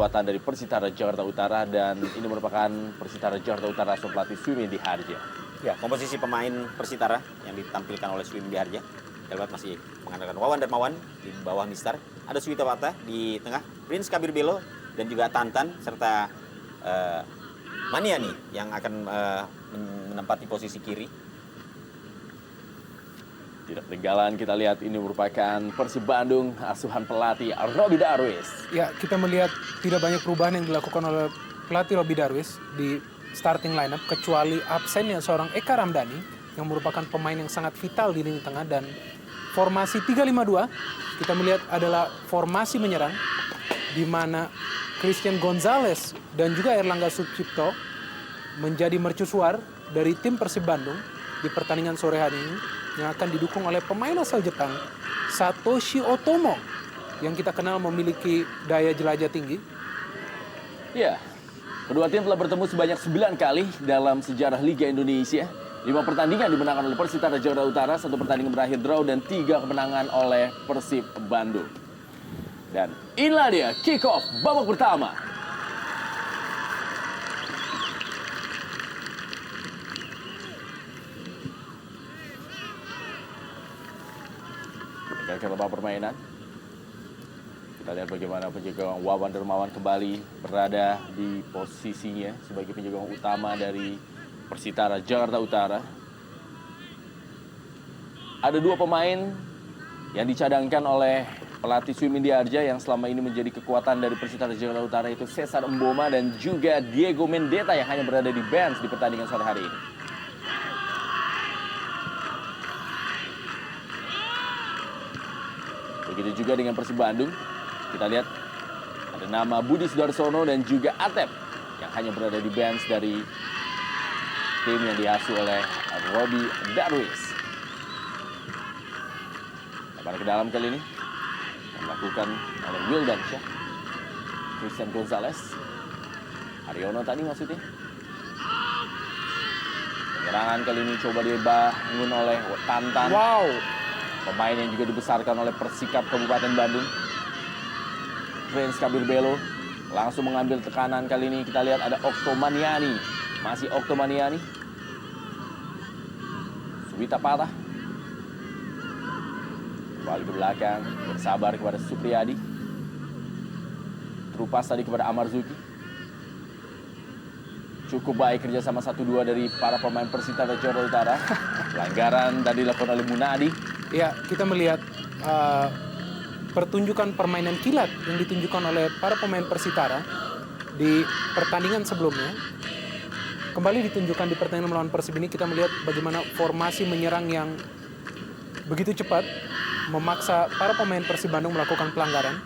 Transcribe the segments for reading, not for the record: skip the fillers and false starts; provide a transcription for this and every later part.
kekuatan dari Persitara Jakarta Utara, dan ini merupakan Persitara Jakarta Utara asuhan pelatih Suimi Diharja. Ya, komposisi pemain Persitara yang ditampilkan oleh Suimi Diharja. Kita lihat masih mengandalkan Wawan Darmawan di bawah Mister. Ada Suwita Wata di tengah, Prince Kabir Belo dan juga Tantan serta Maniani yang akan menempati posisi kiri. Tidak ketinggalan kita lihat ini merupakan Persib Bandung asuhan pelatih Roby Darwis. Ya, kita melihat tidak banyak perubahan yang dilakukan oleh pelatih Roby Darwis di starting lineup kecuali absennya seorang Eka Ramdhani yang merupakan pemain yang sangat vital di lini tengah, dan formasi 3-5-2 kita melihat adalah formasi menyerang di mana Christian Gonzalez dan juga Erlangga Sucipto menjadi mercusuar dari tim Persib Bandung di pertandingan sore hari ini, yang akan didukung oleh pemain asal Jepang, Satoshi Otomo, yang kita kenal memiliki daya jelajah tinggi. Ya, kedua tim telah bertemu sebanyak 9 kali dalam sejarah Liga Indonesia. 5 pertandingan dimenangkan oleh Persitara Jakarta Utara, 1 pertandingan berakhir draw, dan 3 kemenangan oleh Persib Bandung. Dan inilah dia kick off babak pertama. Ke babak permainan. Kita lihat bagaimana penjaga gawang Wawan Darmawan kembali berada di posisinya sebagai penjaga gawang utama dari Persitara Jakarta Utara. Ada 2 pemain yang dicadangkan oleh pelatih Suimi Diharja yang selama ini menjadi kekuatan dari Persitara Jakarta Utara, itu Cesar Mboma dan juga Diego Mendeta yang hanya berada di bench di pertandingan sore hari ini. Begitu juga dengan Persib Bandung. Kita lihat ada nama Budi Sudarsono dan juga Atep yang hanya berada di bench dari tim yang diasuh oleh Roby Darwis. Lebar ke dalam kali ini dilakukan oleh Wildan Syah, Christian Gonzalez, Haryono tadi maksudnya. Penyerangan kali ini coba dibangun oleh Tantan. Wow, Pemain yang juga dibesarkan oleh Persikap Kabupaten Bandung. Prince Kabir Belo langsung mengambil tekanan kali ini. Kita lihat ada Oktomaniani. Masih Oktomaniani. Suwita Patah. Kembali ke belakang. Bersabar kepada Supriyadi. Terupas tadi kepada Amarzuki. Cukup baik kerjasama 1-2 dari para pemain Persitara Jakarta Utara. Pelanggaran tadi dilakukan oleh Munadi. ya kita melihat pertunjukan permainan kilat yang ditunjukkan oleh para pemain Persitara di pertandingan sebelumnya. Kembali ditunjukkan di pertandingan melawan Persib ini, kita melihat bagaimana formasi menyerang yang begitu cepat memaksa para pemain Persib Bandung melakukan pelanggaran.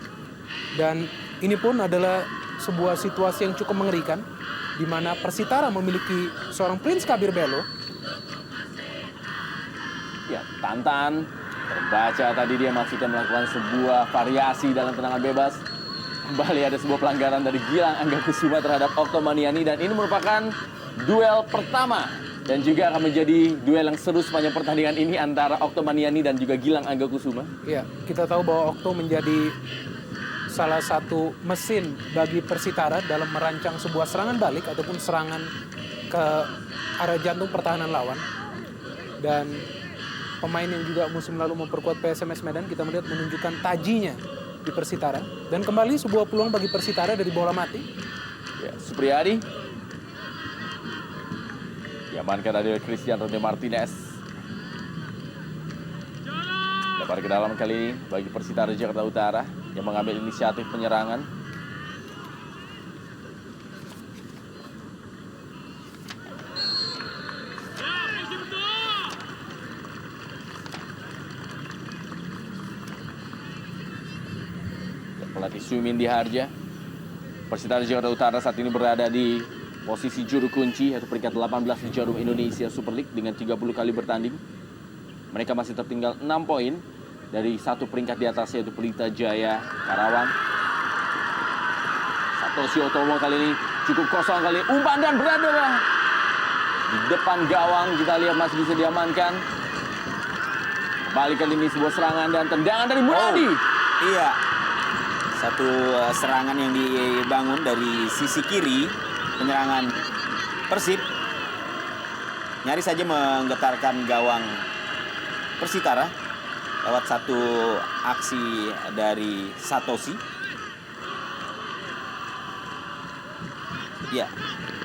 Dan ini pun adalah sebuah situasi yang cukup mengerikan, di mana Persitara memiliki seorang Prince Kabir Belo. Ya, Tantan terbaca tadi dia maksudnya melakukan sebuah variasi dalam tendangan bebas. Kembali ada sebuah pelanggaran dari Gilang Angga Kusuma terhadap Oktomaniani, dan ini merupakan duel pertama dan juga akan menjadi duel yang seru sepanjang pertandingan ini antara Oktomaniani dan juga Gilang Angga Kusuma. Ya, kita tahu bahwa Okto menjadi salah satu mesin bagi Persitara dalam merancang sebuah serangan balik ataupun serangan ke arah jantung pertahanan lawan. Dan pemain yang juga musim lalu memperkuat PSMS Medan, kita melihat menunjukkan tajinya di Persitara. Dan kembali sebuah peluang bagi Persitara dari bola mati. Ya, Supriyadi diamankan dari Christian Ronde Martinez. Lebar ke dalam kali ini bagi Persitara Jakarta Utara yang mengambil inisiatif penyerangan. Pelatih Sumin Diharja. Persitara Jakarta Utara saat ini berada di posisi juru kunci yaitu peringkat 18 di Jarum Indonesia Super League dengan 30 kali bertanding. Mereka masih tertinggal 6 poin dari satu peringkat di atas yaitu Pelita Jaya Karawang. Satoshi Otomo kali ini cukup kosong kali, umpan dan berada di depan gawang, kita lihat masih bisa diamankan. Kembali kali ini sebuah serangan dan tendangan dari Munadi. Iya. Satu serangan yang dibangun dari sisi kiri penyerangan Persib nyaris saja menggetarkan gawang Persitara lewat satu aksi dari Satoshi. Ya,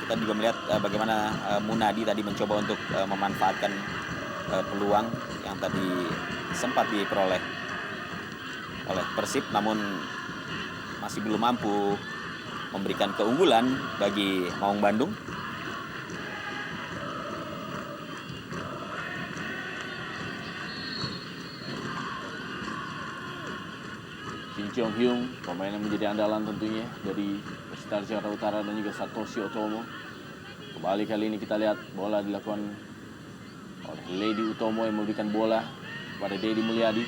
kita juga melihat bagaimana Munadi tadi mencoba untuk memanfaatkan peluang yang tadi sempat diperoleh oleh Persib, namun masih belum mampu memberikan keunggulan bagi Maung Bandung. Shin Cheong Hyung, pemain yang menjadi andalan tentunya dari Persitara Jakarta Utara, dan juga Satoshi Otomo. Kembali kali ini kita lihat bola dilakukan oleh Lady Utomo yang memberikan bola kepada Dedi Mulyadi.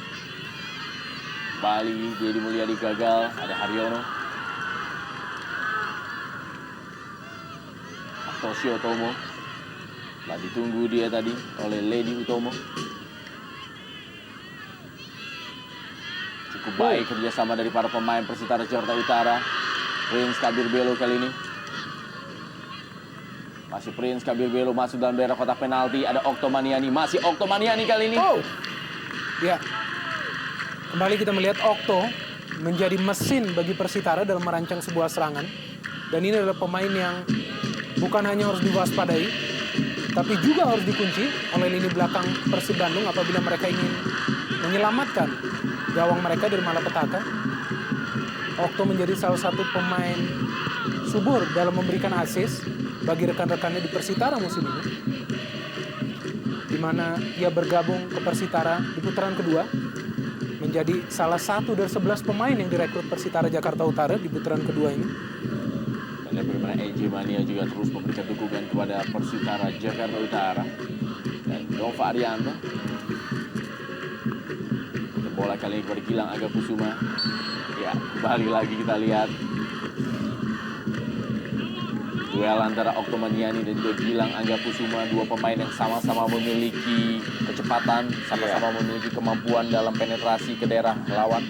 Kembali Dedi Mulyadi gagal, ada Haryono. Satoshi Otomo. Telah ditunggu dia tadi oleh Lady Utomo. Cukup baik kerjasama dari para pemain Persitara Jakarta Utara. Prince Kabir Belo kali ini. Masih Prince Kabir Belo masuk dalam daerah kotak penalti. Ada Oktomaniani. Masih Oktomaniani kali ini. Oh, ya. Kembali kita melihat Okto menjadi mesin bagi Persitara dalam merancang sebuah serangan. Dan ini adalah pemain yang bukan hanya harus diwaspadai, tapi juga harus dikunci oleh lini belakang Persib Bandung apabila mereka ingin menyelamatkan gawang mereka dari malapetaka. Okto menjadi salah satu pemain subur dalam memberikan assist bagi rekan-rekannya di Persitara musim ini, di mana ia bergabung ke Persitara di putaran kedua, menjadi salah satu dari 11 pemain yang direkrut Persitara Jakarta Utara di putaran kedua ini. Dan bagaimana EJ Mania juga terus memberikan dukungan kepada Persitara Jakarta Utara. Dan Nova Arianto. Bola kali ini kepada Gilang Aga Kusuma. Ya, kembali lagi kita lihat duel antara Oktomaniani dan juga Gilang Angga Kusuma, dua pemain yang sama-sama memiliki kecepatan, sama-sama memiliki kemampuan dalam penetrasi ke daerah lawan.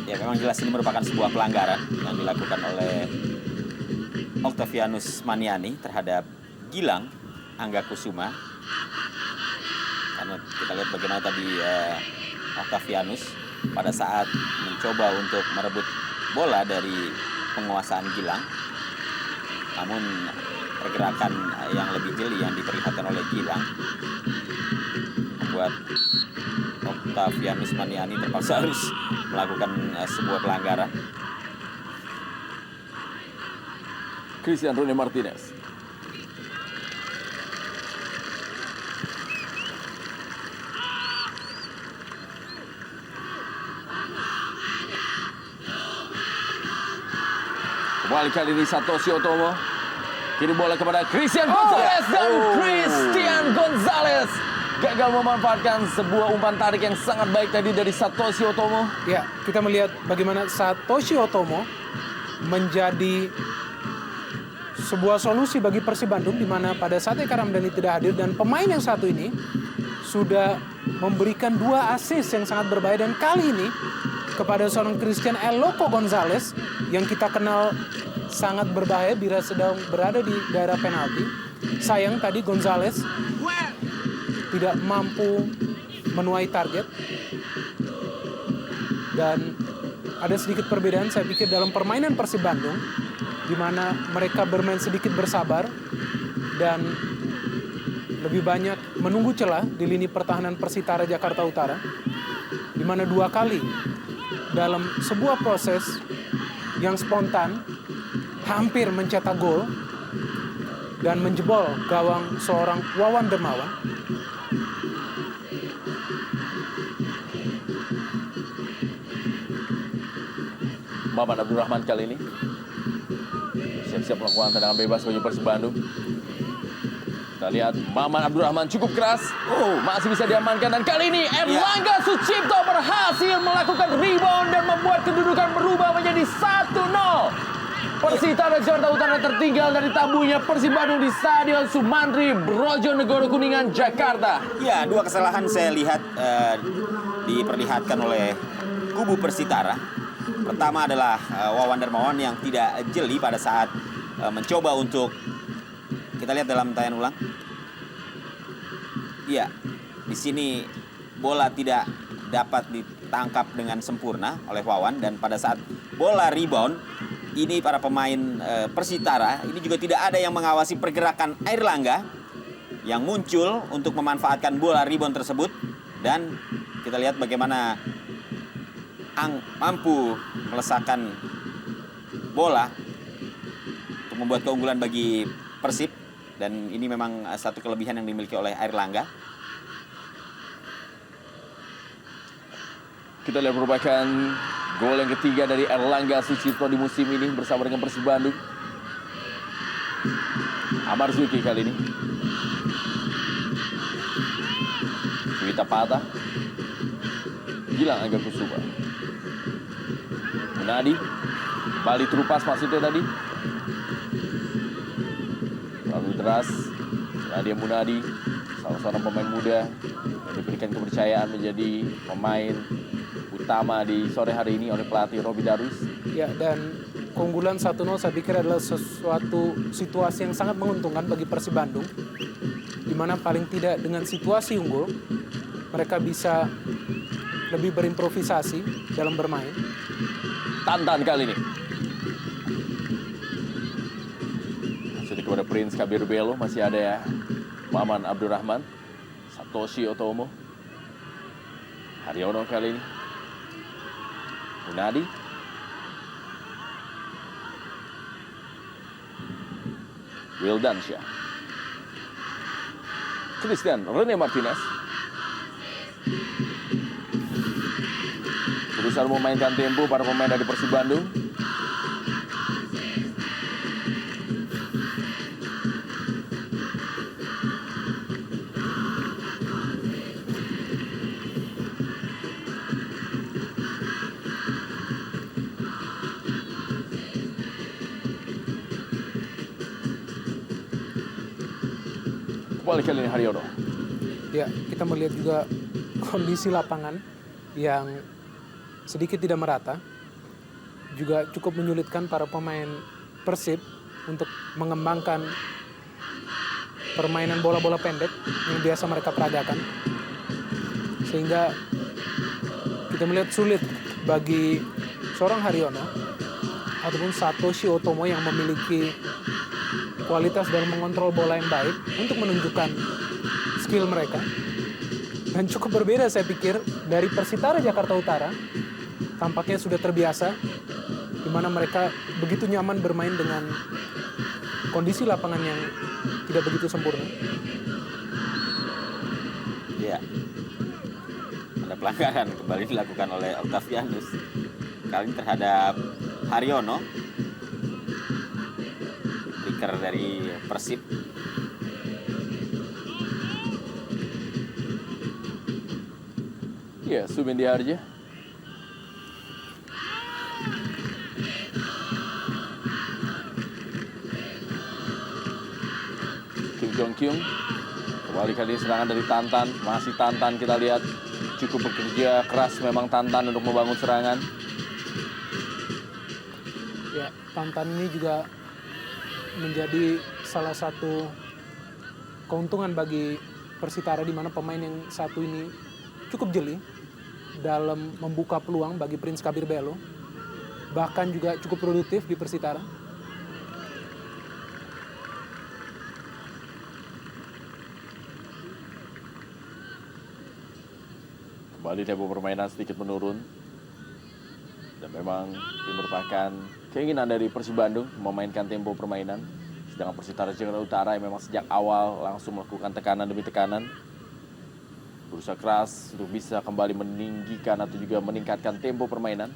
Ya, memang jelas ini merupakan sebuah pelanggaran yang dilakukan oleh Octavianus Maniani terhadap Gilang Angga Kusuma. Karena kita lihat bagaimana tadi Octavianus pada saat mencoba untuk merebut bola dari penguasaan Gilang, namun pergerakan yang lebih jeli yang diperlihatkan oleh Gilang membuat Octavianus Maniani terpaksa harus melakukan sebuah pelanggaran. Christian Rune Martinez. Kembali kali ini Satoshi Otomo. Kirim bola kepada Christian Gonzalez. Dan Christian Gonzalez gagal memanfaatkan sebuah umpan tarik yang sangat baik tadi dari Satoshi Otomo. Ya, kita melihat bagaimana Satoshi Otomo menjadi sebuah solusi bagi Persib Bandung, di mana pada saat Eka Ramdhani tidak hadir dan pemain yang satu ini sudah memberikan 2 assist yang sangat berbahaya, dan kali ini kepada seorang Christian Eloko Gonzalez yang kita kenal sangat berbahaya bila sedang berada di daerah penalti. Sayang tadi Gonzalez tidak mampu menuai target, dan ada sedikit perbedaan saya pikir dalam permainan Persib Bandung, di mana mereka bermain sedikit bersabar dan lebih banyak menunggu celah di lini pertahanan Persitara Jakarta Utara, di mana 2 kali dalam sebuah proses yang spontan hampir mencetak gol dan menjebol gawang seorang Wawan Dermawan. Maman Abdurrahman kali ini siap-siap melakukan tendangan bebas bagi Persib Bandung. Kita lihat Maman Abdurrahman cukup keras. Masih bisa diamankan, dan kali ini Erlangga Sucipto berhasil melakukan rebound dan membuat kedudukan berubah menjadi 1-0. Persitara Jakarta Utara tertinggal dari tabunya Persib Bandung di Stadion Sumantri Brojonegoro Kuningan, Jakarta. Ya, 2 kesalahan saya lihat diperlihatkan oleh kubu Persitara. Pertama adalah Wawan Darmawan yang tidak jeli pada saat mencoba untuk, kita lihat dalam tayangan ulang. Iya, di sini bola tidak dapat ditangkap dengan sempurna oleh Wawan, dan pada saat bola rebound, ini para pemain Persitara ini juga tidak ada yang mengawasi pergerakan Airlangga yang muncul untuk memanfaatkan bola rebound tersebut, dan kita lihat bagaimana mampu melesakkan bola untuk membuat keunggulan bagi Persib, dan ini memang satu kelebihan yang dimiliki oleh Airlangga. Kita lihat merupakan gol yang ketiga dari Erlangga Sucipto di musim ini bersama dengan Persib Bandung. Amar Zuki kali ini. Wita patah. Gilang Angga Kusuma. Munadi. Kembali terupas maksudnya tadi. Lalu deras. Nadia Munadi. Salah seorang pemain muda yang diberikan kepercayaan menjadi pemain utama di sore hari ini oleh pelatih Robi Darwis. Ya, dan keunggulan 1-0 saya pikir adalah sesuatu situasi yang sangat menguntungkan bagi Persib Bandung, di mana paling tidak dengan situasi unggul mereka bisa lebih berimprovisasi dalam bermain. Tantan kali ini. Sudah kepada Prince Kabir Belo, masih ada ya Maman Abdurrahman, Satoshi Otomo, Haryono kali ini. Munadi. Wildansyah. Christian Rene Martinez. Berusaha memainkan tempo para pemain dari Persib Bandung. Kembali kali ini Haryono. Ya, kita melihat juga kondisi lapangan yang sedikit tidak merata, juga cukup menyulitkan para pemain Persib untuk mengembangkan permainan bola-bola pendek yang biasa mereka peragakan. Sehingga kita melihat sulit bagi seorang Haryono ataupun Satoshi Otomo yang memiliki kualitas dalam mengontrol bola yang baik untuk menunjukkan skill mereka. Dan cukup berbeda saya pikir dari Persitara Jakarta Utara. Tampaknya sudah terbiasa di mana mereka begitu nyaman bermain dengan kondisi lapangan yang tidak begitu sempurna. Ya, ada pelanggaran kembali dilakukan oleh Octavianus, kali ini terhadap Haryono, striker dari Persib. Ya, Sumendi Harja. Kim Jong Kyung. Kembali kali ini serangan dari Tantan. Masih Tantan kita lihat. Cukup bekerja keras memang Tantan untuk membangun serangan. Ya, Tantan ini juga menjadi salah satu keuntungan bagi Persitara, di mana pemain yang satu ini cukup jeli dalam membuka peluang bagi Prince Kabir Belo, bahkan juga cukup produktif di Persitara. Kembali tempo permainan sedikit menurun. Dan memang ini merupakan keinginan dari Persib Bandung memainkan tempo permainan. Sedangkan Persitara Jakarta Utara yang memang sejak awal langsung melakukan tekanan demi tekanan. Berusaha keras untuk bisa kembali meninggikan atau juga meningkatkan tempo permainan.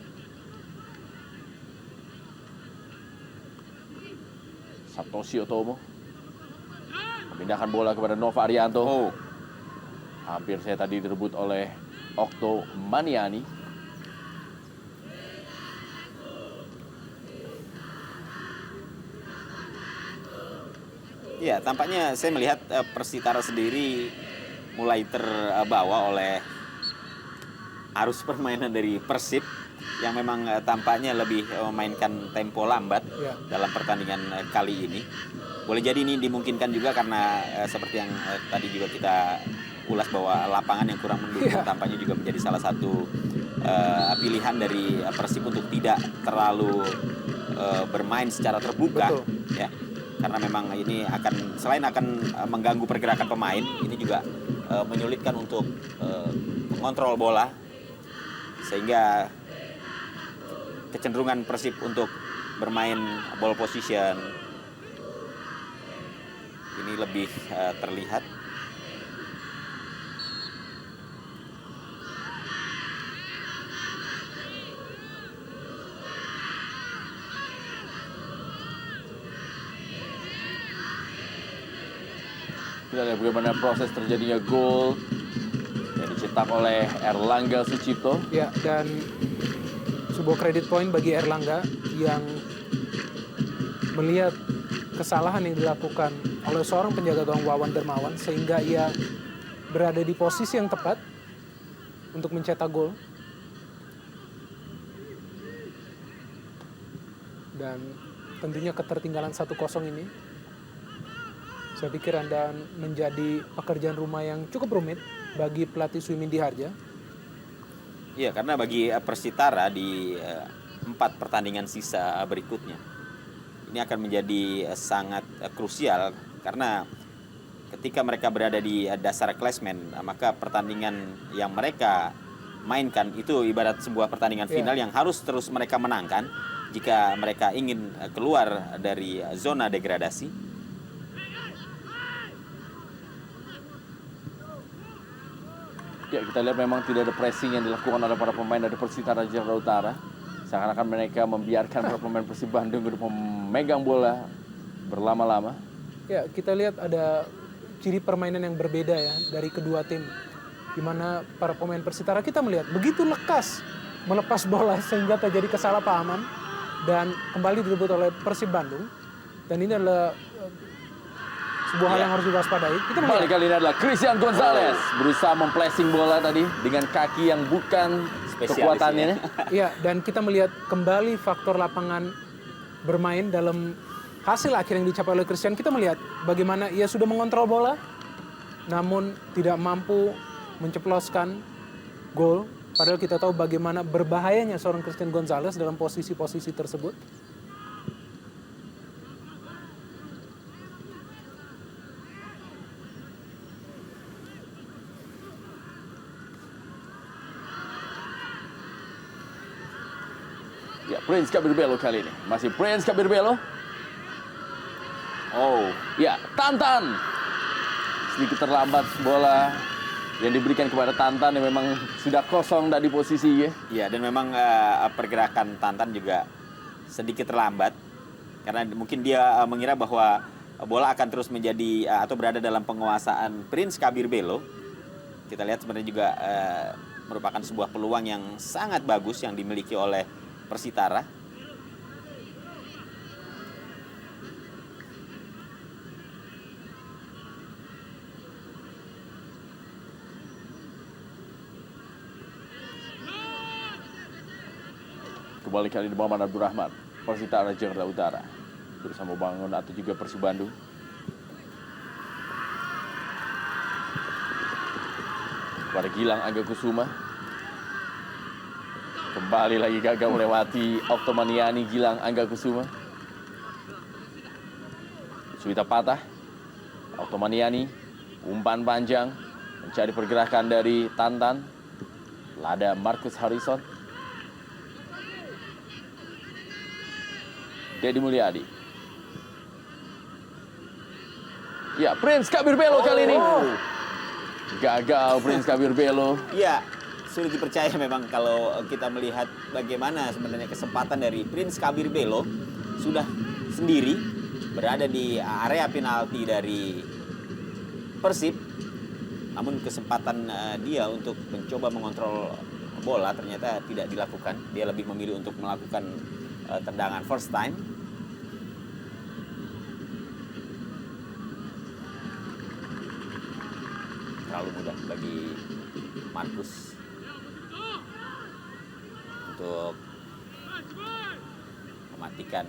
Satoshi Otomo memindahkan bola kepada Nova Arianto. Hampir saya tadi direbut oleh Okto Maniani. Ya, tampaknya saya melihat Persitara sendiri mulai terbawa oleh arus permainan dari Persib, yang memang tampaknya lebih memainkan tempo lambat Ya. dalam pertandingan kali ini. Boleh jadi ini dimungkinkan juga karena seperti yang tadi juga kita ulas bahwa lapangan yang kurang mendukung tampaknya juga menjadi salah satu pilihan dari Persib untuk tidak terlalu bermain secara terbuka. Betul. Ya, karena memang ini selain akan mengganggu pergerakan pemain, ini juga menyulitkan untuk mengontrol bola, sehingga kecenderungan Persib untuk bermain ball position ini lebih terlihat. Kita lihat bagaimana proses terjadinya gol yang dicetak oleh Erlangga Sucipto. Ya, dan sebuah kredit poin bagi Erlangga yang melihat kesalahan yang dilakukan oleh seorang penjaga gawang Wawan Darmawan sehingga ia berada di posisi yang tepat untuk mencetak gol. Dan tentunya ketertinggalan 1-0 ini saya pikir Anda menjadi pekerjaan rumah yang cukup rumit bagi pelatih Swimindi Harja. Iya, karena bagi Persitara di 4 pertandingan sisa berikutnya ini akan menjadi sangat krusial, karena ketika mereka berada di dasar klasemen, maka pertandingan yang mereka mainkan itu ibarat sebuah pertandingan final yang harus terus mereka menangkan jika mereka ingin keluar dari zona degradasi. Ya, kita lihat memang tidak ada pressing yang dilakukan oleh para pemain dari Persitara Jakarta Utara. Seakan-akan mereka membiarkan para pemain Persib Bandung untuk memegang bola berlama-lama. Ya, kita lihat ada ciri permainan yang berbeda ya dari kedua tim. Di mana para pemain Persitara kita melihat begitu lekas melepas bola sehingga terjadi kesalahpahaman dan kembali direbut oleh Persib Bandung. Dan ini adalah sebuah hal yang harus diwaspadai. Kita Kembali melihat kali ini adalah Christian Gonzalez berusaha memplacing bola tadi dengan kaki yang bukan Spesialis, kekuatannya. ya. Iya, dan kita melihat kembali faktor lapangan bermain dalam hasil akhir yang dicapai oleh Christian. Kita melihat bagaimana ia sudah mengontrol bola, namun tidak mampu menceploskan gol. Padahal kita tahu bagaimana berbahayanya seorang Christian Gonzalez dalam posisi-posisi tersebut. Ya, Prince Kabirbelo kali ini. Masih Prince Kabirbelo. Oh, Ya, Tantan. Sedikit terlambat bola yang diberikan kepada Tantan yang memang sudah kosong dari posisi ya. iya, dan memang pergerakan Tantan juga sedikit terlambat karena mungkin dia mengira bahwa bola akan terus menjadi atau berada dalam penguasaan Prince Kabirbelo. Kita lihat sebenarnya juga merupakan sebuah peluang yang sangat bagus yang dimiliki oleh Persitara. Kembali kali ini Muhammad Abdurrahman, Persitara Jakarta Utara. Berusaha membangun atau juga Persib Bandung. Kepada Gilang Angga Kusuma. Kembali lagi gagal melewati Oktomaniani Gilang Angga Kusuma. Suwita patah. Oktomaniani, umpan panjang, mencari pergerakan dari Tantan. Lada Marcus Harrison. Dedi Mulyadi. Ya, Prince Kabirbelo kali ini. Gagal Prince Kabirbelo. Iya, sulit dipercaya memang kalau kita melihat bagaimana sebenarnya kesempatan dari Prince Kabirbelo sudah sendiri berada di area penalti dari Persib. Namun kesempatan dia untuk mencoba mengontrol bola ternyata tidak dilakukan. Dia lebih memilih untuk melakukan tendangan first time. Terlalu mudah bagi Marcus untuk untuk mematikan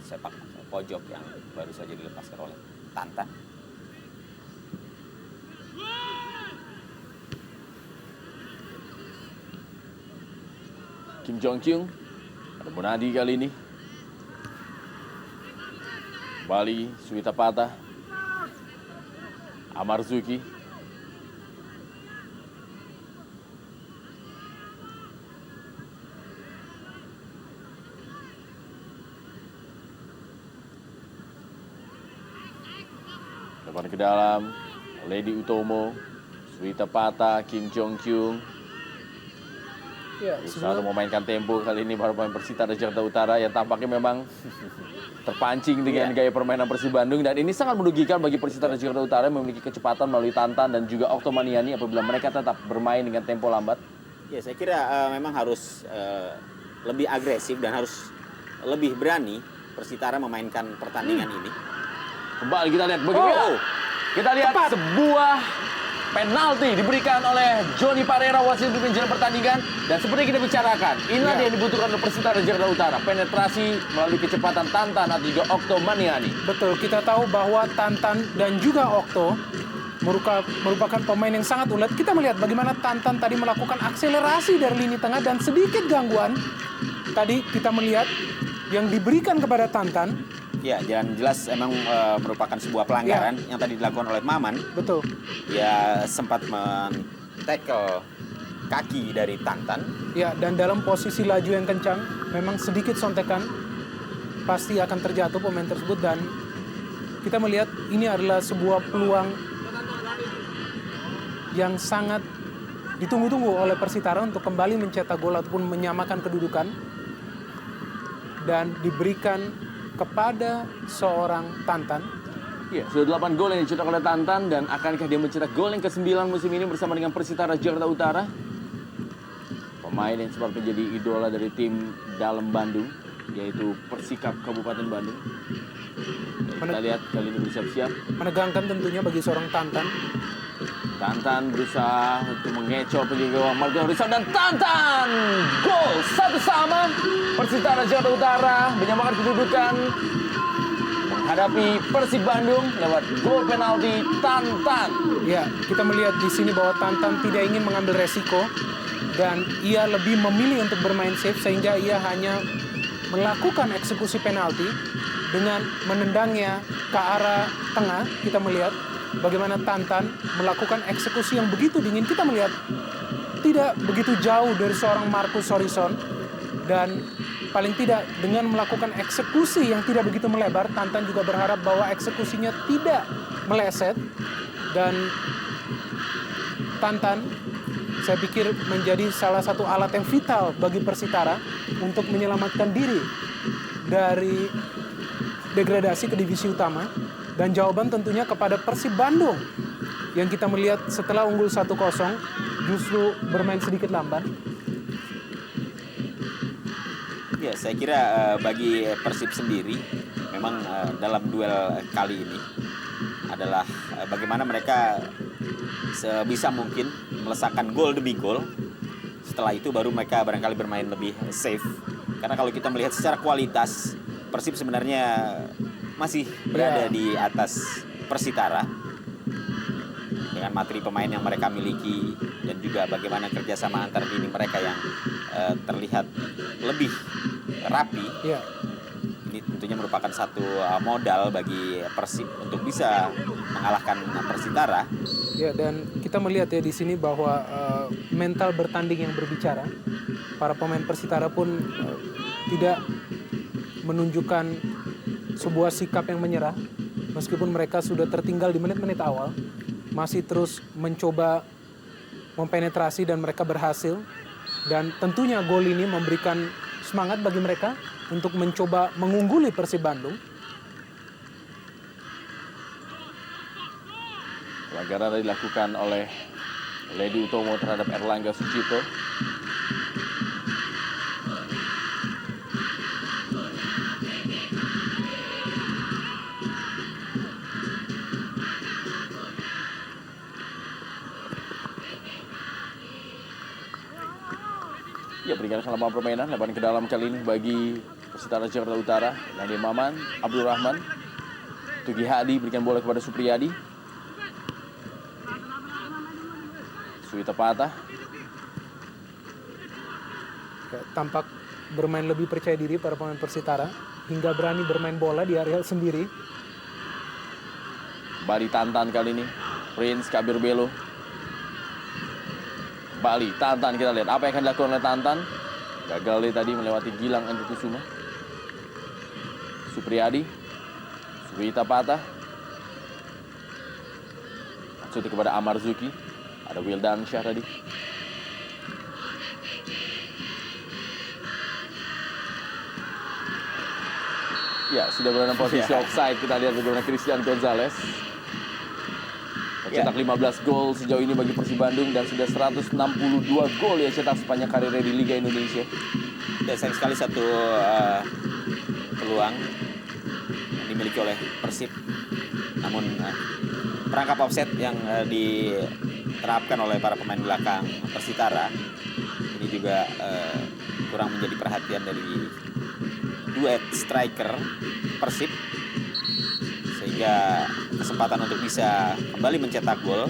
sepak pojok yang baru saja dilepaskan oleh Tantan. Kim Jong Kyung ada Bonadi kali ini. Kembali Suwita Patah. Amarzuki. Depan ke dalam. Lady Utomo. Suwita Patah. Kim Jong Kyung. Ya, Selalu memainkan tempo kali ini para pemain Persita dari Jakarta Utara yang tampaknya memang terpancing dengan gaya permainan Persib Bandung. Dan ini sangat merugikan bagi Persita dari Jakarta Utara yang memiliki kecepatan melalui Tantan dan juga Oktomaniani apabila mereka tetap bermain dengan tempo lambat. Ya, saya kira memang harus lebih agresif dan harus lebih berani Persitara memainkan pertandingan ini. Kembali kita lihat bagaimana. Kita lihat sebuah penalti diberikan oleh Johnny Parera, wasit pimpin jalan pertandingan. Dan seperti kita bicarakan, inilah yang dibutuhkan oleh Persita dari Jakarta Utara. Penetrasi melalui kecepatan Tantan atau juga Oktomaniani. betul, kita tahu bahwa Tantan dan juga Okto merupakan pemain yang sangat ulet. Kita melihat bagaimana Tantan tadi melakukan akselerasi dari lini tengah dan sedikit gangguan. Tadi kita melihat yang diberikan kepada Tantan. Ya, dan jelas emang merupakan sebuah pelanggaran yang tadi dilakukan oleh Maman. Betul. Dia sempat men-tackle kaki dari Tantan. Ya, dan dalam posisi laju yang kencang, memang sedikit sontekan pasti akan terjatuh pemain tersebut. Dan kita melihat ini adalah sebuah peluang yang sangat ditunggu-tunggu oleh Persitara untuk kembali mencetak gol ataupun menyamakan kedudukan. Dan diberikan kepada seorang Tantan. Ya, sudah 8 gol yang dicetak oleh Tantan dan akankah dia mencetak gol yang ke-9 musim ini bersama dengan Persitara Jakarta Utara? Pemain yang sempat menjadi idola dari tim dalam Bandung, yaitu Persikap Kabupaten Bandung. Kita lihat kali ini bersiap-siap. Menegangkan tentunya bagi seorang Tantan. Tantan berusaha untuk mengecoh penjaga gawang Margo Rizal dan Tantan gol 1-1. Persitara Jakarta Utara menyamakan kedudukan menghadapi Persib Bandung lewat gol penalti Tantan. Ya, kita melihat di sini bahwa Tantan tidak ingin mengambil resiko dan ia lebih memilih untuk bermain safe sehingga ia hanya melakukan eksekusi penalti dengan menendangnya ke arah tengah. Kita melihat bagaimana Tantan melakukan eksekusi yang begitu dingin. Kita melihat tidak begitu jauh dari seorang Marcus Horizon. Dan paling tidak dengan melakukan eksekusi yang tidak begitu melebar, Tantan juga berharap bahwa eksekusinya tidak meleset. Dan Tantan saya pikir menjadi salah satu alat yang vital bagi Persitara untuk menyelamatkan diri dari degradasi ke divisi utama. Dan jawaban tentunya kepada Persib Bandung yang kita melihat setelah unggul 1-0 justru bermain sedikit lambat. Ya, saya kira bagi Persib sendiri memang dalam duel kali ini adalah bagaimana mereka sebisa mungkin melesakkan gol demi gol. Setelah itu baru mereka barangkali bermain lebih safe. Karena kalau kita melihat secara kualitas, Persib sebenarnya masih berada di atas Persitara dengan materi pemain yang mereka miliki dan juga bagaimana kerjasama antar lini mereka yang terlihat lebih rapi. Ya. Ini tentunya merupakan satu modal bagi Persib untuk bisa mengalahkan Persitara. Ya, dan kita melihat ya di sini bahwa mental bertanding yang berbicara. Para pemain Persitara pun tidak menunjukkan sebuah sikap yang menyerah. Meskipun mereka sudah tertinggal di menit-menit awal, masih terus mencoba mempenetrasi dan mereka berhasil. Dan tentunya gol ini memberikan semangat bagi mereka untuk mencoba mengungguli Persib Bandung. Pelanggaran dilakukan oleh Lady Utomo terhadap Erlangga Sucipto. Ya, meninggalkan lapangan permainan. Lemparan ke dalam kali ini bagi Persitara Jakarta Utara. Nadia Maman, Abdul Rahman. Tugi Hadi berikan bola kepada Supriyadi. Suwita Patah. Tampak bermain lebih percaya diri para pemain Persitara. Hingga berani bermain bola di area sendiri. Bali Tantan kali ini. Prince Kabir Belo. Bali Tantan, kita lihat apa yang akan dilakukan oleh Tantan. Gagal dia tadi melewati Gilang Angga Kusuma. Supriyadi. Suwita Patah. Maksudnya kepada Amar Zuki. Ada Wildan Syah tadi. Ya, sudah berada posisi offside. Kita lihat bagaimana Christian Gonzalez mencetak 15 gol sejauh ini bagi Persib Bandung dan sudah 162 gol yang cetak sepanjang karirnya di Liga Indonesia. Ya, sayang sekali satu peluang yang dimiliki oleh Persib. Namun perangkap offset yang diterapkan oleh para pemain belakang Persitara ini juga kurang menjadi perhatian dari duet striker Persib, sehingga kesempatan untuk bisa kembali mencetak gol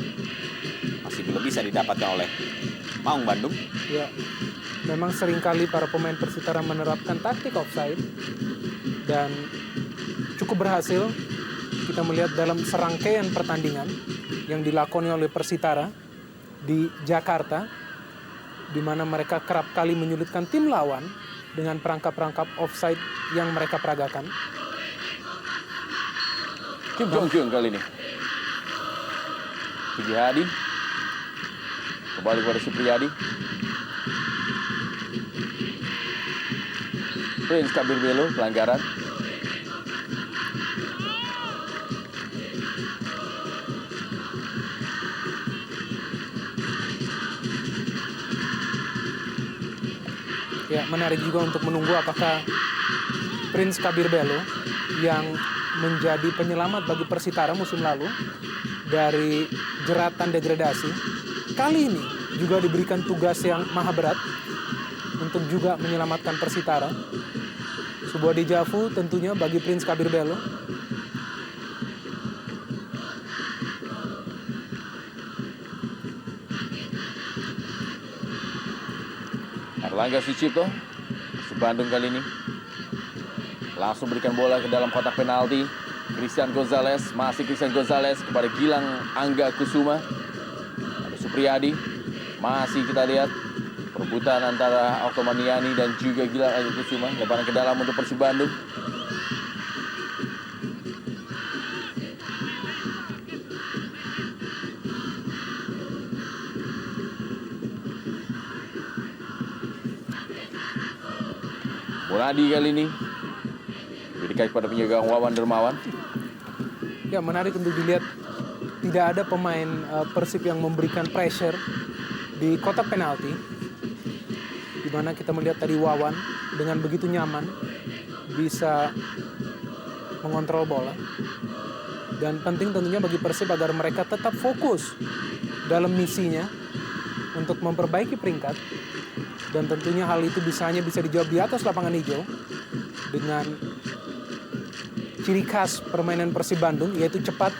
masih belum bisa didapatkan oleh Maung Bandung. Ya, memang seringkali para pemain Persitara menerapkan taktik offside dan cukup berhasil. Kita melihat dalam serangkaian pertandingan yang dilakoni oleh Persitara di Jakarta, di mana mereka kerap kali menyulitkan tim lawan dengan perangkap-perangkap offside yang mereka peragakan. Kim Jong Kyung kali ini. Tugi Hadi. Kembali kepada Supriyadi. Prince Kabir Belo, pelanggaran. Ya, menarik juga untuk menunggu apakah Prince Kabir Belo yang menjadi penyelamat bagi Persitara musim lalu dari jeratan degradasi, kali ini juga diberikan tugas yang maha berat untuk juga menyelamatkan Persitara. Sebuah dejavu tentunya bagi Prince Kabir Belo. Erlangga Sucipto, Persib Bandung kali ini langsung berikan bola ke dalam kotak penalti. Christian Gonzalez, masih Christian Gonzalez kepada Gilang Angga Kusuma. Ada Supriyadi, masih kita lihat perebutan antara Oktomaniani dan juga Gilang Angga Kusuma. Lemparan ke dalam untuk Persib Bandung. Munadi kali ini diberikan kepada penjaga Wawan Dermawan. Ya, menarik untuk dilihat tidak ada pemain Persib yang memberikan pressure di kotak penalti, di mana kita melihat tadi Wawan dengan begitu nyaman bisa mengontrol bola. Dan penting tentunya bagi Persib agar mereka tetap fokus dalam misinya untuk memperbaiki peringkat. Dan tentunya hal itu hanya bisa dijawab di atas lapangan hijau dengan ciri khas permainan Persib Bandung, yaitu cepat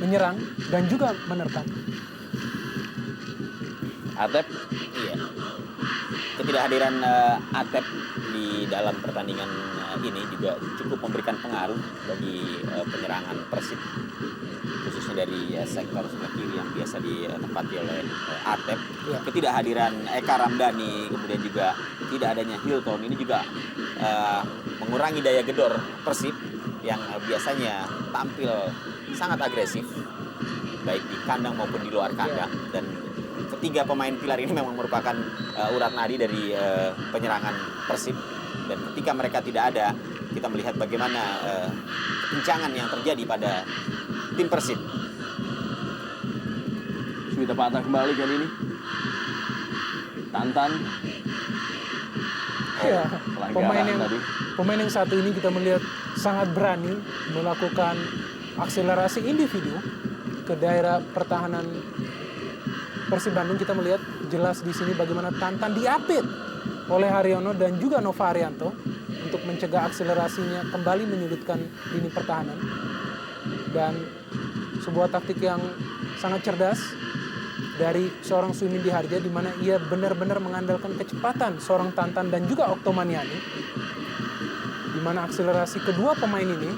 menyerang dan juga menerkam. Atep, iya. Ketidakhadiran Atep di dalam pertandingan ini juga cukup memberikan pengaruh bagi penyerangan Persib, khususnya dari sektor sebelah kiri yang biasa ditempati oleh Atep. Ya. Ketidakhadiran Eka Ramdhani, kemudian juga tidak adanya Hilton, ini juga mengurangi daya gedor Persib yang biasanya tampil sangat agresif, baik di kandang maupun di luar kandang. Dan ketiga pemain pilar ini memang merupakan urat nadi dari penyerangan Persib. Dan ketika mereka tidak ada, kita melihat bagaimana guncangan yang terjadi pada tim Persib. Suwita Patah kembali kali ini. Tantan. Ya, Pelanggaran tadi. pemain yang satu ini kita melihat sangat berani melakukan akselerasi individu ke daerah pertahanan Persib Bandung. Kita melihat jelas di sini bagaimana Tantan diapit oleh Haryono dan juga Nova Arianto untuk mencegah akselerasinya kembali menyulitkan lini pertahanan. Dan sebuah taktik yang sangat cerdas dari seorang Suimindi Harja, di mana ia benar-benar mengandalkan kecepatan seorang Tantan dan juga Oktomaniani, di mana akselerasi kedua pemain ini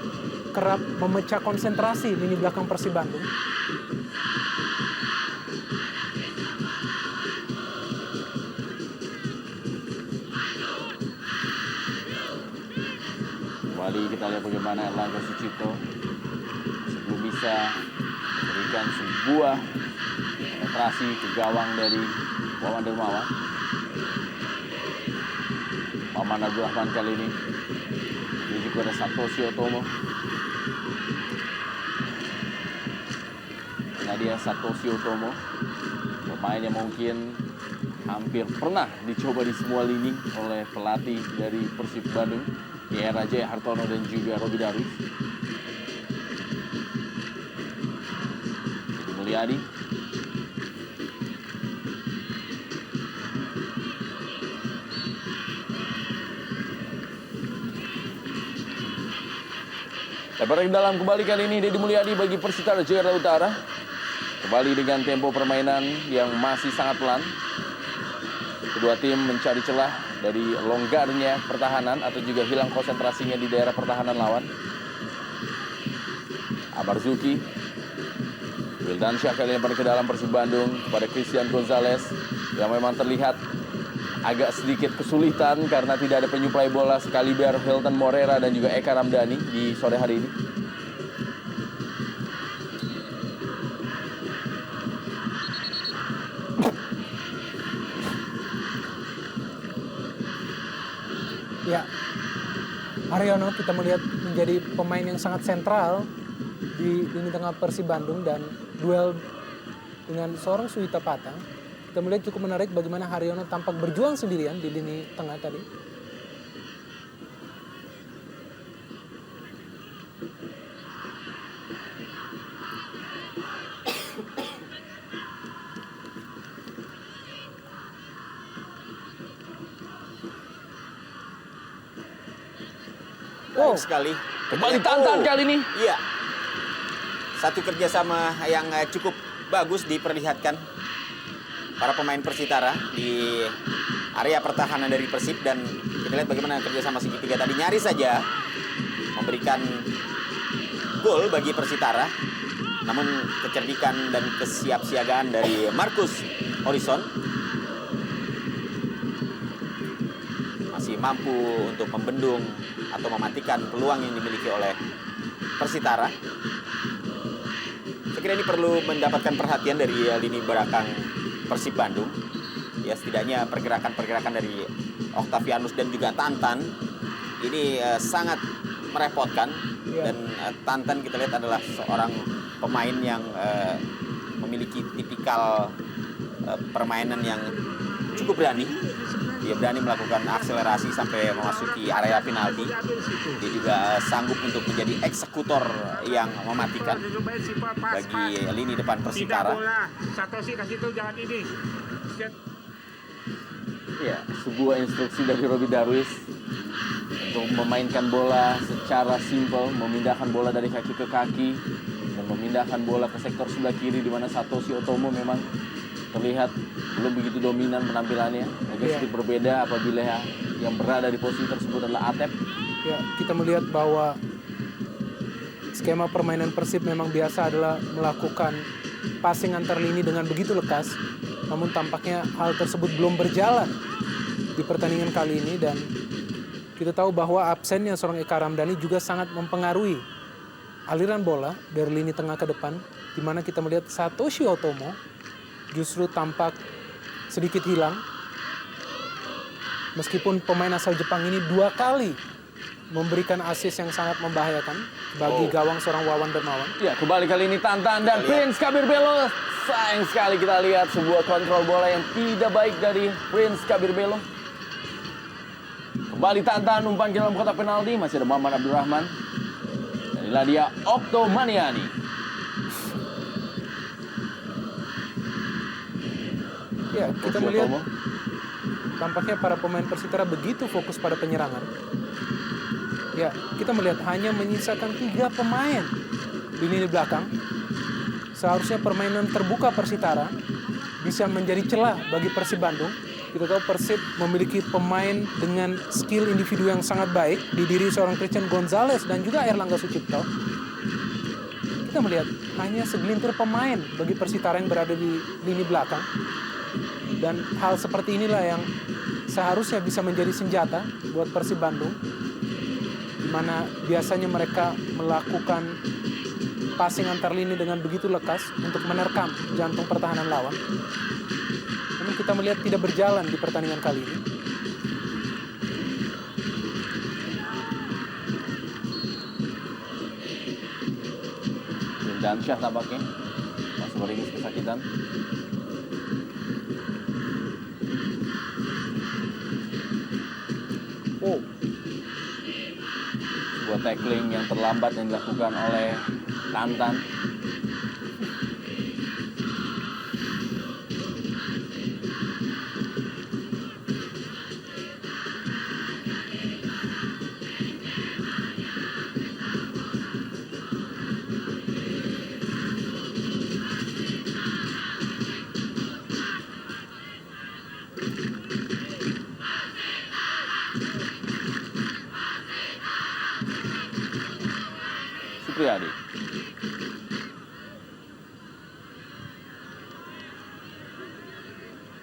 kerap memecah konsentrasi lini belakang Persib Bandung. Kembali kita lihat bagaimana Erlangga Sucipto sebelum bisa memberikan sebuah penetrasi ke gawang dari Wawan Dermawan. Maman Abdurrahman kali ini menuju kepada Satoshi Otomo. Nah, dia Satoshi Otomo, pemain yang mungkin hampir pernah dicoba di semua lini oleh pelatih dari Persib Bandung di era Jaya Hartono dan juga Robi Darwis. Jadi Mulyadi. Lebar ke dalam kembali kali ini Deddy Mulyadi bagi Persitara Jakarta Utara. Kembali dengan tempo permainan yang masih sangat pelan. Kedua tim mencari celah dari longgarnya pertahanan atau juga hilang konsentrasinya di daerah pertahanan lawan. Abarzuki, Wildansyah kali ini ke dalam Persib Bandung kepada Christian Gonzalez yang memang terlihat agak sedikit kesulitan karena tidak ada penyuplai bola sekaliber Hilton Morera dan juga Eka Ramdhani di sore hari ini. Ya, Haryono kita melihat menjadi pemain yang sangat sentral di lini tengah Persib Bandung, dan duel dengan seorang Suwita Patang kita melihat cukup menarik bagaimana Haryono tampak berjuang sendirian di lini tengah tadi. Baik sekali. Kembali Tantan kali ini. Iya. Satu kerjasama yang cukup bagus diperlihatkan para pemain Persitara di area pertahanan dari Persib, dan kita lihat bagaimana kerjasama segitiga tadi nyaris saja memberikan gol bagi Persitara. Namun kecerdikan dan kesiapsiagaan dari Marcus Horizon masih mampu untuk membendung atau mematikan peluang yang dimiliki oleh Persitara. Saya kira ini perlu mendapatkan perhatian dari lini belakang Persib Bandung. Ya, setidaknya pergerakan-pergerakan dari Octavianus dan juga Tantan ini sangat merepotkan. Dan Tantan kita lihat adalah seorang pemain yang memiliki tipikal permainan yang cukup berani. Dia berani melakukan akselerasi sampai memasuki area penalti. Dia juga sanggup untuk menjadi eksekutor yang mematikan bagi lini depan Persitara. Satoshi kasih tahu jangan ini. Ya, sebuah instruksi dari Robi Darwis untuk memainkan bola secara simpel, memindahkan bola dari kaki ke kaki dan memindahkan bola ke sektor sebelah kiri, di mana Satoshi Otomo memang terlihat belum begitu dominan penampilannya. Agak sedikit berbeda apabila yang berada di posisi tersebut adalah Atep. Ya, kita melihat bahwa skema permainan Persib memang biasa adalah melakukan passing antar lini dengan begitu lekas. Namun tampaknya hal tersebut belum berjalan di pertandingan kali ini, dan kita tahu bahwa absennya seorang Eka Ramdhani juga sangat mempengaruhi aliran bola dari lini tengah ke depan, di mana kita melihat Satoshi Otomo justru tampak sedikit hilang. Meskipun pemain asal Jepang ini 2 kali memberikan assist yang sangat membahayakan bagi gawang seorang Wawan Dermawan. Ya, kembali kali ini Tantan dan Prince Kabir Belo. Sayang sekali kita lihat sebuah kontrol bola yang tidak baik dari Prince Kabir Belo. Kembali Tantan umpan ke dalam kotak penalti, masih ada Maman Abdurrahman. Dan inilah dia Oktomaniani. Ya, kita melihat tampaknya para pemain Persitara begitu fokus pada penyerangan. Ya, kita melihat hanya menyisakan 3 pemain di lini belakang. Seharusnya permainan terbuka Persitara bisa menjadi celah bagi Persib Bandung. Kita tahu Persib memiliki pemain dengan skill individu yang sangat baik, didiri seorang Christian Gonzalez dan juga Erlangga Sucipto. Kita melihat hanya segelintir pemain bagi Persitara yang berada di lini belakang. Dan hal seperti inilah yang seharusnya bisa menjadi senjata buat Persib Bandung, di mana biasanya mereka melakukan passing antar lini dengan begitu lekas untuk menerkam jantung pertahanan lawan. Namun kita melihat tidak berjalan di pertandingan kali ini. Wildansyah tampaknya masih meringis kesakitan. Oh, Sebuah tackling yang terlambat yang dilakukan oleh Tantan. Supriyadi.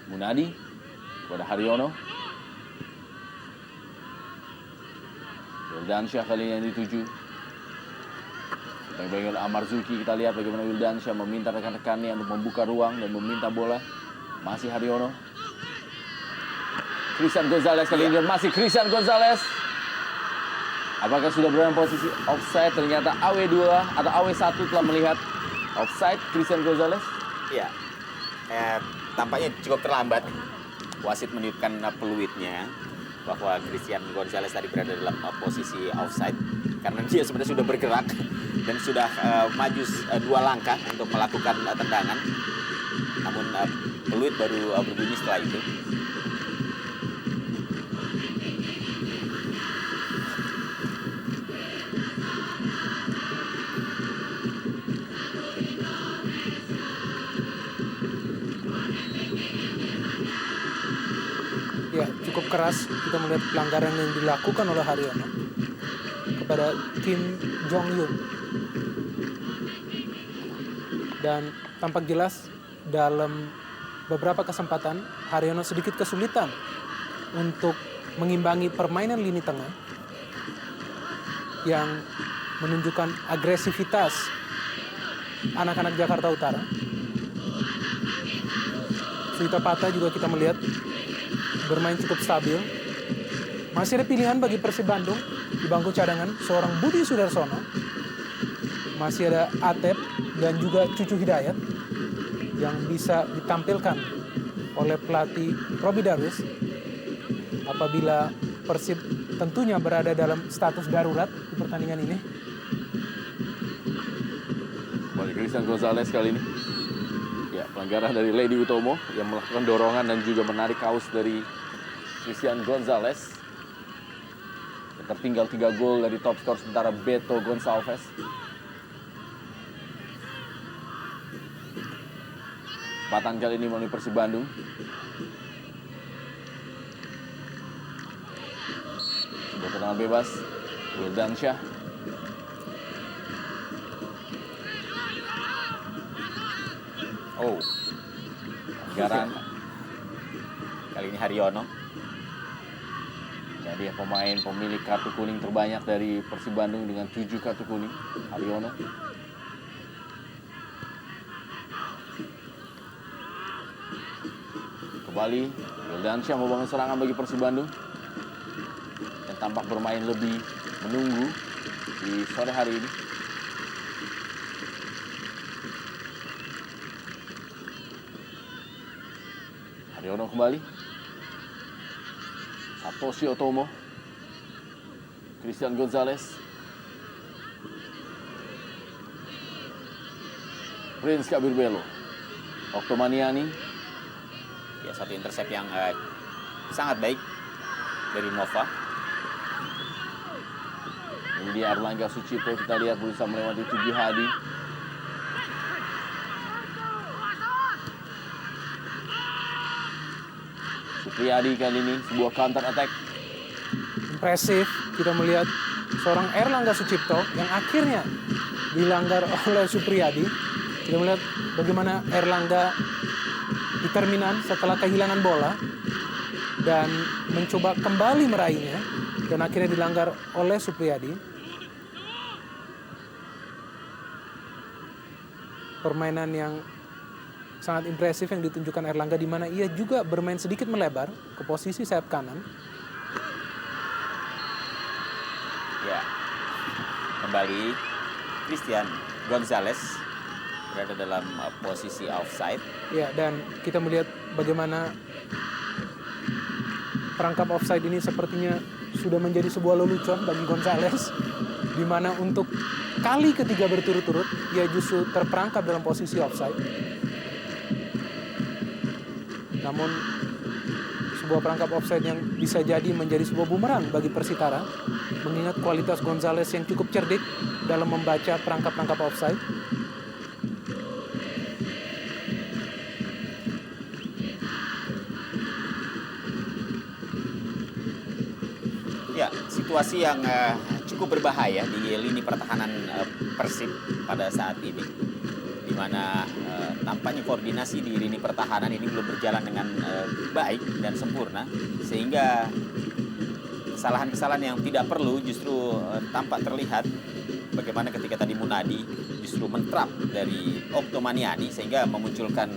Munadi kepada Haryono. Wildansyah kali ini yang dituju. Bagian Amarzuki, kita lihat bagaimana Wildansyah meminta rekan-rekannya untuk membuka ruang dan meminta bola. Masih Haryono. Christian Gonzalez kali ini, dan masih Christian Gonzalez. Apakah sudah berada dalam posisi offside? Ternyata AW2 atau AW1 telah melihat offside Christian Gonzalez. Iya, tampaknya cukup terlambat. Wasit meniupkan peluitnya bahwa Christian Gonzalez tadi berada dalam posisi offside karena dia sebenarnya sudah bergerak dan sudah maju 2 langkah untuk melakukan tendangan. Namun peluit baru berbunyi setelah itu. ya cukup keras kita melihat pelanggaran yang dilakukan oleh Haryono kepada Kim Jong Yun. Dan tampak jelas dalam beberapa kesempatan Haryono sedikit kesulitan untuk mengimbangi permainan lini tengah yang menunjukkan agresivitas anak-anak Jakarta Utara. Suita Pata juga kita melihat bermain cukup stabil. Masih ada pilihan bagi Persib Bandung di bangku cadangan, seorang Budi Sudarsono. Masih ada Atep dan juga Cucu Hidayat yang bisa ditampilkan oleh pelatih Robi Darwis apabila Persib tentunya berada dalam status darurat di pertandingan ini. Balik Christian Gonzalez kali ini. Ya, pelanggaran dari Lady Utomo yang melakukan dorongan dan juga menarik kaos dari Christian Gonzalez. Dan tertinggal 3 gol dari top skor sementara Beto Gonçalves. Kesempatan kali ini melalui Persib Bandung. Sebuah tendangan bebas, Wildansyah. Oh, Pelanggaran. kali ini Haryono. Nah, dia pemain pemilik kartu kuning terbanyak dari Persib Bandung dengan 7 kartu kuning, Haryono. Kembali, Wildansyah membangun serangan bagi Persib Bandung yang tampak bermain lebih menunggu di sore hari ini. Haryono kembali. Satoshi Otomo. Christian Gonzalez. Prince Kabirbelo. Oktomaniani. Ya, satu intercept yang sangat baik dari Nova. Ini dia Erlangga Sucipto, kita lihat berusaha melewati Tujuh Hadi. Supriyadi kali ini sebuah counter attack. Impresif kita melihat seorang Erlangga Sucipto yang akhirnya dilanggar oleh Supriyadi. Kita melihat bagaimana Erlangga determinan setelah kehilangan bola dan mencoba kembali meraihnya dan akhirnya dilanggar oleh Supriyadi. Permainan yang sangat impresif yang ditunjukkan Erlangga, di mana ia juga bermain sedikit melebar ke posisi sayap kanan. Ya, kembali Christian Gonzalez berada dalam posisi offside. Ya, dan kita melihat bagaimana perangkap offside ini sepertinya sudah menjadi sebuah lelucon bagi Gonzalez, di mana untuk kali ketiga berturut-turut ia justru terperangkap dalam posisi offside. Namun sebuah perangkap offside yang bisa jadi menjadi sebuah bumerang bagi Persitara, mengingat kualitas Gonzalez yang cukup cerdik dalam membaca perangkap-perangkap offside. Ya, situasi yang cukup berbahaya di lini pertahanan Persib pada saat ini, di mana tampaknya koordinasi di lini pertahanan ini belum berjalan dengan baik dan sempurna, sehingga kesalahan-kesalahan yang tidak perlu justru tampak terlihat. Bagaimana ketika tadi Munadi justru mentrap dari Oktomaniani sehingga memunculkan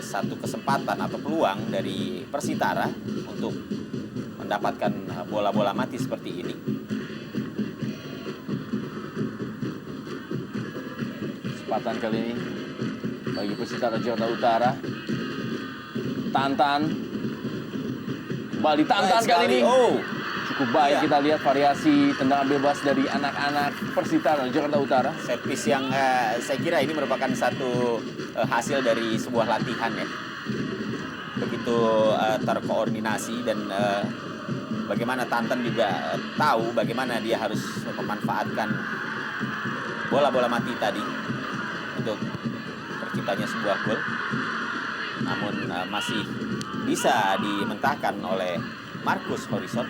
satu kesempatan atau peluang dari Persitara untuk mendapatkan bola-bola mati seperti ini. Kesempatan kali ini bagi Persitara Jakarta Utara. Tantan. Kembali Tantan kali ini. Oh, Cukup baik Iya. kita lihat variasi tendangan bebas dari anak-anak Persitara Jakarta Utara. set piece yang saya kira ini merupakan satu hasil dari sebuah latihan ya. Begitu terkoordinasi dan bagaimana Tantan juga tahu bagaimana dia harus memanfaatkan bola-bola mati tadi untuk terciptanya sebuah gol. Namun masih bisa dimentahkan oleh Marcus Horizon.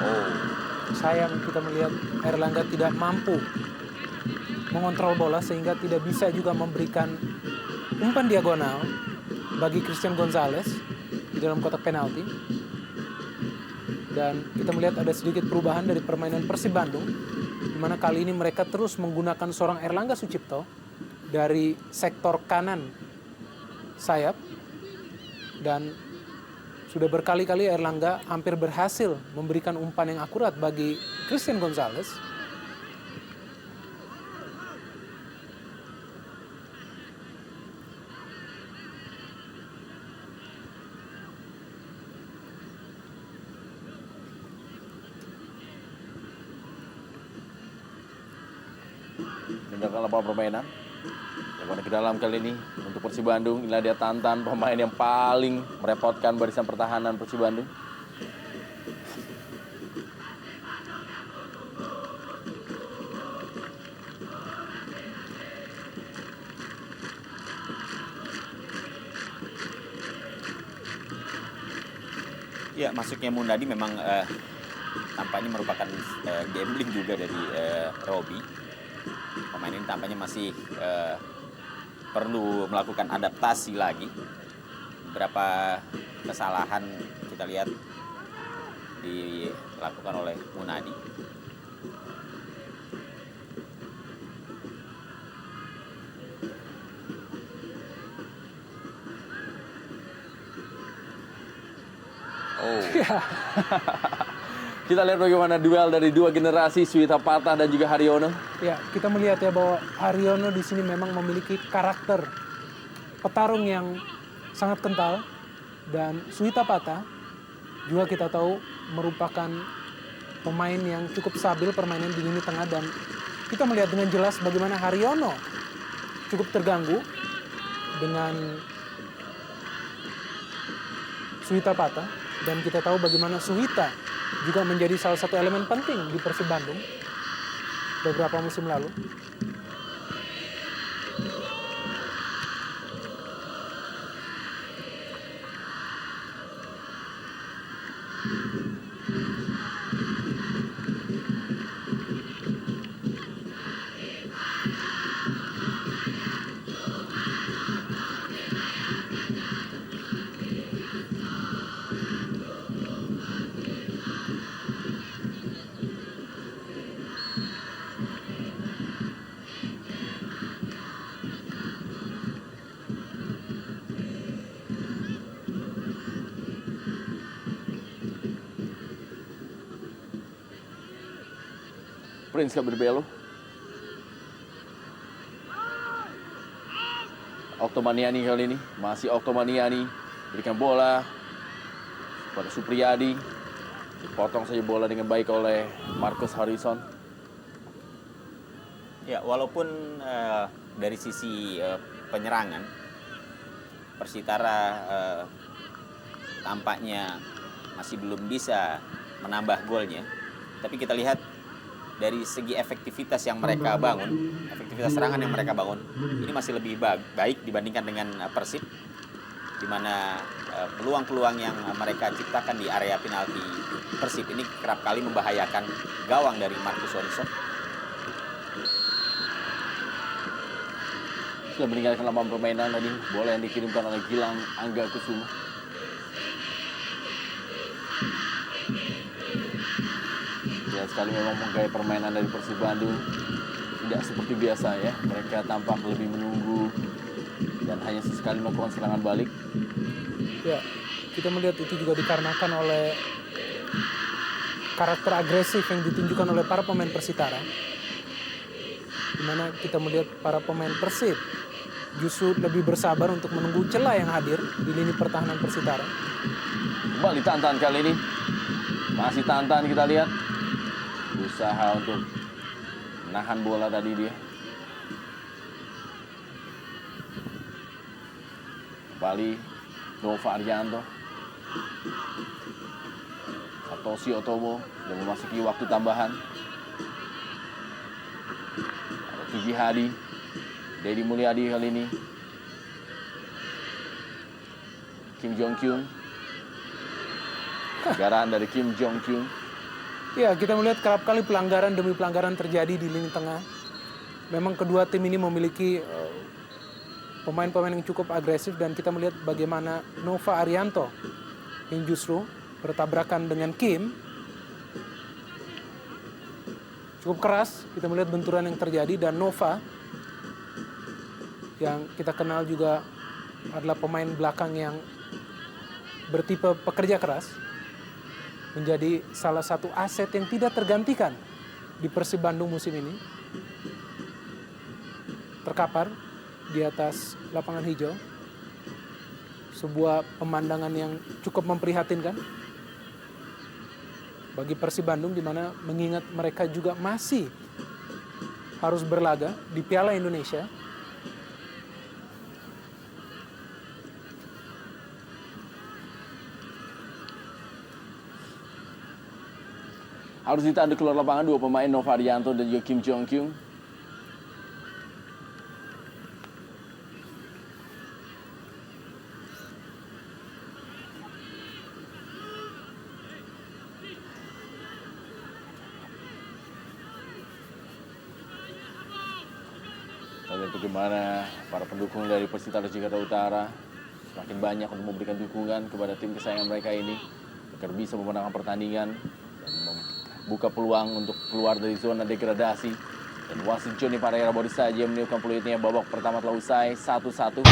Oh, sayang kita melihat Erlangga tidak mampu mengontrol bola sehingga tidak bisa juga memberikan umpan diagonal bagi Christian Gonzalez di dalam kotak penalti. Dan kita melihat ada sedikit perubahan dari permainan Persib Bandung, di mana kali ini mereka terus menggunakan seorang Erlangga Sucipto dari sektor kanan sayap, dan sudah berkali-kali Erlangga hampir berhasil memberikan umpan yang akurat bagi Christian Gonzalez. Meninggalkan lapangan permainan. Yang ke dalam kali ini untuk Persib Bandung. Inilah dia Tantan, pemain yang paling merepotkan barisan pertahanan Persib Bandung. Ya, masuknya Munadi memang tampaknya merupakan gambling juga dari Robi. Pemain ini tampaknya masih perlu melakukan adaptasi lagi. Beberapa kesalahan kita lihat dilakukan oleh Munadi. Oh. Kita lihat bagaimana duel dari dua generasi, Suwita Patah dan juga Haryono. Ya, kita melihat ya bahwa Haryono di sini memang memiliki karakter petarung yang sangat kental, dan Suwita Patah juga kita tahu merupakan pemain yang cukup stabil permainan di lini tengah dan kita melihat dengan jelas bagaimana Haryono cukup terganggu dengan Suhita Patah. Dan kita tahu bagaimana Suhita juga menjadi salah satu elemen penting di Persib Bandung beberapa musim lalu. Prince Kabir Belo. Oktomaniani kali ini, masih Oktomaniani. Berikan bola pada Supriyadi. Dipotong saja bola dengan baik oleh Marcus Harrison. Ya, walaupun dari sisi penyerangan, Persitara tampaknya masih belum bisa menambah golnya. Tapi kita lihat dari segi efektivitas yang mereka bangun, efektivitas serangan yang mereka bangun, ini masih lebih baik dibandingkan dengan Persib, di mana peluang-peluang yang mereka ciptakan di area penalti Persib ini kerap kali membahayakan gawang dari Marcus Harrison. Sudah meninggalkan lapangan permainan tadi, bola yang dikirimkan oleh Gilang Angga Kusuma. Lihat sekali memang menggaya permainan dari Persib Bandung tidak seperti biasa ya. Mereka tampak lebih menunggu dan hanya sesekali melakukan serangan balik. Ya, kita melihat itu juga dikarenakan oleh karakter agresif yang ditunjukkan oleh para pemain Persitara. Di mana kita melihat para pemain Persib justru lebih bersabar untuk menunggu celah yang hadir di lini pertahanan Persitara. Kembali Tantan kali ini. Masih Tantan kita lihat. Usaha untuk menahan bola tadi dia. Kembali Nova Arianto. Satoshi Otomo sudah memasuki waktu tambahan. Ada Tuji Hadi. Deddy Mulyadi kali ini. Kim Jong Kyung. Pelanggaran dari Kim Jong Kyung. Ya, kita melihat kerap kali pelanggaran demi pelanggaran terjadi di lini tengah. Memang kedua tim ini memiliki pemain-pemain yang cukup agresif dan kita melihat bagaimana Nova Arianto yang justru bertabrakan dengan Kim. Cukup keras, kita melihat benturan yang terjadi dan Nova yang kita kenal juga adalah pemain belakang yang bertipe pekerja keras, menjadi salah satu aset yang tidak tergantikan di Persib Bandung musim ini. Terkapar di atas lapangan hijau, sebuah pemandangan yang cukup memprihatinkan bagi Persib Bandung, di mana mengingat mereka juga masih harus berlaga di Piala Indonesia. Harus ditanduk keluar lapangan dua pemain Nova Arianto dan juga Kim Jong Kyung. Kita lihat bagaimana para pendukung dari Persitara Jakarta Utara semakin banyak untuk memberikan dukungan kepada tim kesayangan mereka ini agar bisa memenangkan pertandingan dan membuka peluang untuk keluar dari zona degradasi. Dan wasit Johnny Parera baru saja meniupkan peluitnya. Babak pertama telah usai 1-1.